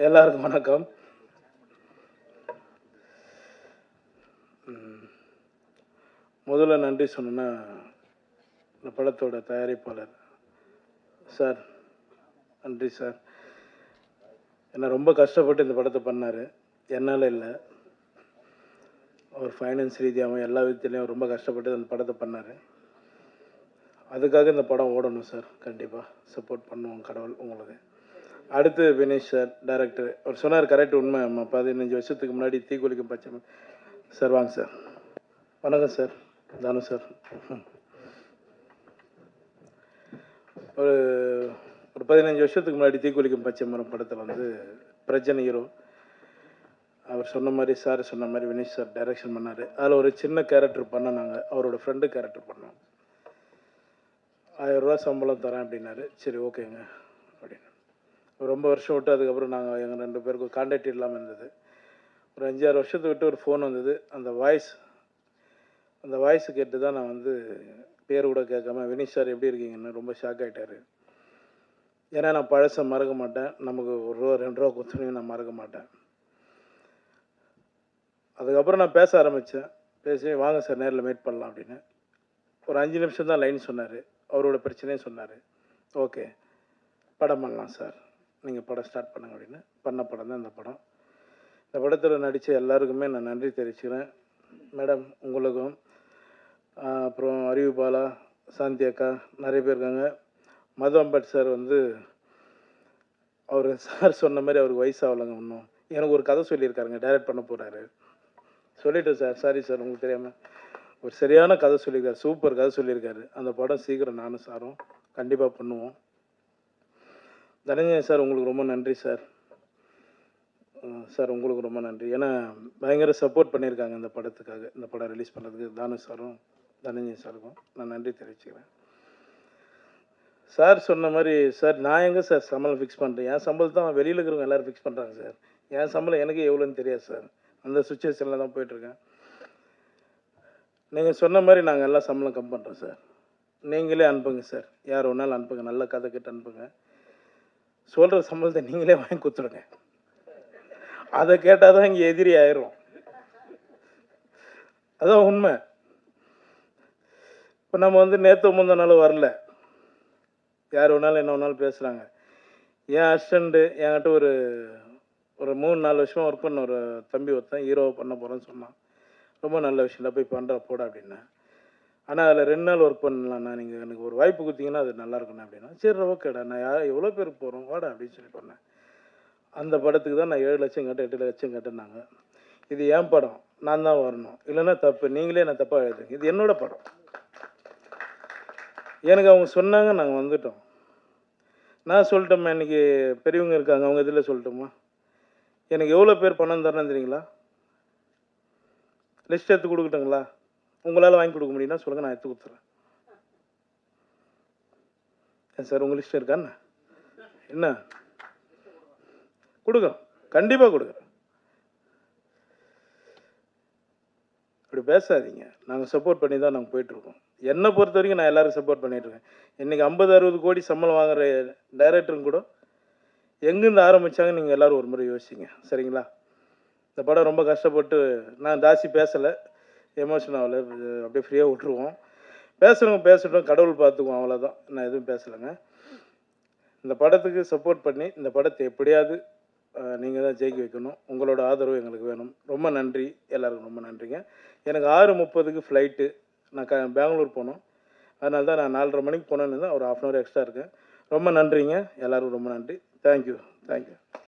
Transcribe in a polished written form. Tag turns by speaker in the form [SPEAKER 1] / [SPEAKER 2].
[SPEAKER 1] எல்லாருக்கும் வணக்கம். முதல்ல நன்றி சொன்னேன்னா இந்த படத்தோட தயாரிப்பாளர் சார், நன்றி சார். ஏன்னா ரொம்ப கஷ்டப்பட்டு இந்த படத்தை பண்ணார், என்னால் இல்லை. அவர் ஃபைனான்ஸ் ரீதியாகவும் எல்லா விதத்துலேயும் ரொம்ப கஷ்டப்பட்டு அந்த படத்தை பண்ணார். அதுக்காக இந்த படம் ஓடணும் சார். கண்டிப்பாக சப்போர்ட் பண்ணுவோம் கடவுள் உங்களுக்கு. அடுத்து வினேஷ் சார், டைரக்டர். அவர் சொன்னார் கரெக்ட், உண்மை. 15 வருஷத்துக்கு முன்னாடி தீக்குளிக்கும் பச்சை சார். வாங்க சார். வணக்கம் சார். தானு சார். ஒரு 15 வருஷத்துக்கு முன்னாடி தீக்குளிக்கும் பச்சை மரம் படத்தில் வந்து பிரச்சனை ஹீரோ. அவர் சொன்ன மாதிரி, சார் சொன்ன மாதிரி வினேஷ் சார் டைரக்ஷன் பண்ணார். அதில் ஒரு சின்ன கேரக்டர் பண்ணோம் நாங்கள். அவரோட ஃப்ரெண்டு கேரக்டர் பண்ணோம். 1000 ரூபா சம்பளம் தரேன் அப்படின்னாரு. சரி ஓகேங்க அப்படின்னு. ரொம்ப வருஷம் விட்டு அதுக்கப்புறம் நாங்கள் எங்கள் 2 பேருக்கும் கான்டாக்ட் இல்லாமல் இருந்தது. ஒரு 5-6 வருஷத்தை விட்டு ஒரு ஃபோன் வந்தது. அந்த வாய்ஸ் கேட்டு தான் நான் வந்து பேர் கூட கேட்காம வினீஷ் சார் எப்படி இருக்கீங்கன்னு ரொம்ப ஷாக் ஆகிட்டார். ஏன்னா நான் பழசை மறக்க மாட்டேன். நமக்கு 1 ரூபா 2 ரூபா கொடுத்தனையும் நான் மறக்க மாட்டேன். அதுக்கப்புறம் நான் பேச ஆரம்பித்தேன். பேசி வாங்க சார் நேரில் மீட் பண்ணலாம் அப்படின்னு. ஒரு 5 நிமிஷம் தான் லைன் சொன்னார். அவரோட பிரச்சனையும் சொன்னார். ஓகே படம் பண்ணலாம் சார், நீங்கள் படம் ஸ்டார்ட் பண்ணுங்க அப்படின்னு. பண்ண படம் தான் இந்த படம். இந்த படத்தில் நடித்த எல்லாருக்குமே நான் நன்றி தெரிவிச்சுக்கிறேன். மேடம் உங்களுக்கும், அப்புறம் அறிவு பாலா, சாந்தி அக்கா, நிறைய பேர் இருக்காங்க. மது அம்பட் சார் வந்து அவர் சார் சொன்ன மாதிரி அவருக்கு வயசாகலைங்க இன்னும். எனக்கு ஒரு கதை சொல்லியிருக்காருங்க, டைரக்ட் பண்ண போகிறாரு. சொல்லிவிட்டேன் சார், சாரி சார் உங்களுக்கு தெரியாமல். ஒரு சரியான கதை சொல்லியிருக்காரு, சூப்பர் கதை சொல்லியிருக்காரு. அந்த படம் சீக்கிரம் நானும் சாரும் கண்டிப்பாக பண்ணுவோம். தனஞ்சயன் சார் உங்களுக்கு ரொம்ப நன்றி சார். சார் உங்களுக்கு ரொம்ப நன்றி. ஏன்னா பயங்கர சப்போர்ட் பண்ணியிருக்காங்க இந்த படத்துக்காக. இந்த படம் ரிலீஸ் பண்ணுறதுக்கு தானு சாரும் தனஞ்சயன் சாருக்கும் நான் நன்றி தெரிவிச்சுக்கிறேன். சார் சொன்ன மாதிரி சார், நான் எங்கே சார் சம்பளம் ஃபிக்ஸ் பண்ணுறேன்? என் சம்பளம் தான் வெளியில் இருக்கிறவங்க எல்லோரும் ஃபிக்ஸ் பண்ணுறாங்க சார். என் சம்பளம் எனக்கு எவ்வளோன்னு தெரியாது சார். அந்த சுச்சுவேஷனில் தான் போயிட்டுருக்கேன். நீங்கள் சொன்ன மாதிரி நாங்கள் எல்லாம் சம்பளம் கம் பண்ணுறோம் சார். நீங்களே அனுப்புங்க சார், யார் ஒன்றாலும் அனுப்புங்க, நல்ல கதை கிட்ட அனுப்புங்க. சொல்கிற சம்பளத்தை நீங்களே வாங்கி கொடுத்துருங்க. அதை கேட்டால் தான் இங்கே எதிரி ஆயிரும். அதான் உண்மை. இப்போ நம்ம வந்து நேற்று முந்தின நாள் வரல, யார் வேணாலும் என்ன வேணாலும் பேசுகிறாங்க. என் அசிஸ்டண்ட்டு என்கிட்ட ஒரு 3-4 வருஷமாக ஒர்க் பண்ண ஒரு தம்பி ஒருத்தன் ஹீரோவை பண்ண போகிறேன்னு சொன்னான். ரொம்ப நல்ல விஷயம், போய் பண்ணுற போட அப்படின்னேன். ஆனால் அதில் 2 நாள் ஒர்க் பண்ணலாம்ண்ணா, நீங்கள் எனக்கு ஒரு வாய்ப்பு கொடுத்தீங்கன்னா அது நல்லாயிருக்குண்ணா அப்படின்னா. சரி ஓகேடா, நான் எவ்வளோ பேருக்கு போகிறோம் வாடா அப்படின்னு சொல்லி பண்ணேன். அந்த படத்துக்கு தான் நான் 7 லட்சம் கேட்டேன், 8 லட்சம் கேட்டேன்னாங்க. இது என் படம், நான் தான் வரணும், இல்லைன்னா தப்பு, நீங்களே நான் தப்பாக எழுதுங்க, இது என்னோட படம். எனக்கு அவங்க சொன்னாங்க, நாங்கள் வந்துட்டோம். நான் சொல்லிட்டோம்மா, இன்றைக்கி பெரியவங்க இருக்காங்க, அவங்க இதில் சொல்லட்டுமா? எனக்கு எவ்வளோ பேர் பணம் தரணும் தெரியுங்களா? லிஸ்ட் எடுத்து கொடுக்கட்டுங்களா? உங்களால் வாங்கி கொடுக்க முடியும்னா சொல்லுங்கள், நான் எடுத்து கொடுத்துட்றேன். ஏன் சார் உங்கள் லிஸ்ட் இருக்கான்னு என்ன கொடுக்குறோம், கண்டிப்பாக கொடுக்குறோம். இப்படி பேசாதீங்க. நாங்கள் சப்போர்ட் பண்ணி தான் நாங்கள் போயிட்டுருக்கோம். என்னை பொறுத்த வரைக்கும் நான் எல்லோரும் சப்போர்ட் பண்ணிகிட்ருக்கேன். இன்றைக்கி 50-60 கோடி சம்பளம் வாங்குகிற டைரக்டருங்க கூட எங்கேருந்து ஆரம்பித்தாங்க நீங்கள் எல்லோரும் ஒரு முறை யோசிச்சிங்க, சரிங்களா? இந்த படம் ரொம்ப கஷ்டப்பட்டு, நான் ஜாஸ்தி பேசலை, எமோஷன் ஆகலை, அப்படியே ஃப்ரீயாக விட்டுருவோம். பேசுகிறவங்க பேசட்டும், கடவுள் பார்த்துக்குவோம், அவ்வளோதான். நான் எதுவும் பேசலைங்க. இந்த படத்துக்கு சப்போர்ட் பண்ணி இந்த படத்தை எப்படியாவது நீங்கள் தான் ஜெயிக்க வைக்கணும். உங்களோட ஆதரவு எங்களுக்கு வேணும். ரொம்ப நன்றி, எல்லாருக்கும் ரொம்ப நன்றிங்க. எனக்கு 6:30க்கு ஃப்ளைட்டு. நான் பெங்களூர் போகணும். அதனால தான் நான் 4:30 மணிக்கு போனேன்னு தான் ஒரு 1/2 அன் ஹவர் எக்ஸ்ட்ரா இருக்கேன். ரொம்ப நன்றிங்க, எல்லோருக்கும் ரொம்ப நன்றி. தேங்க்யூ.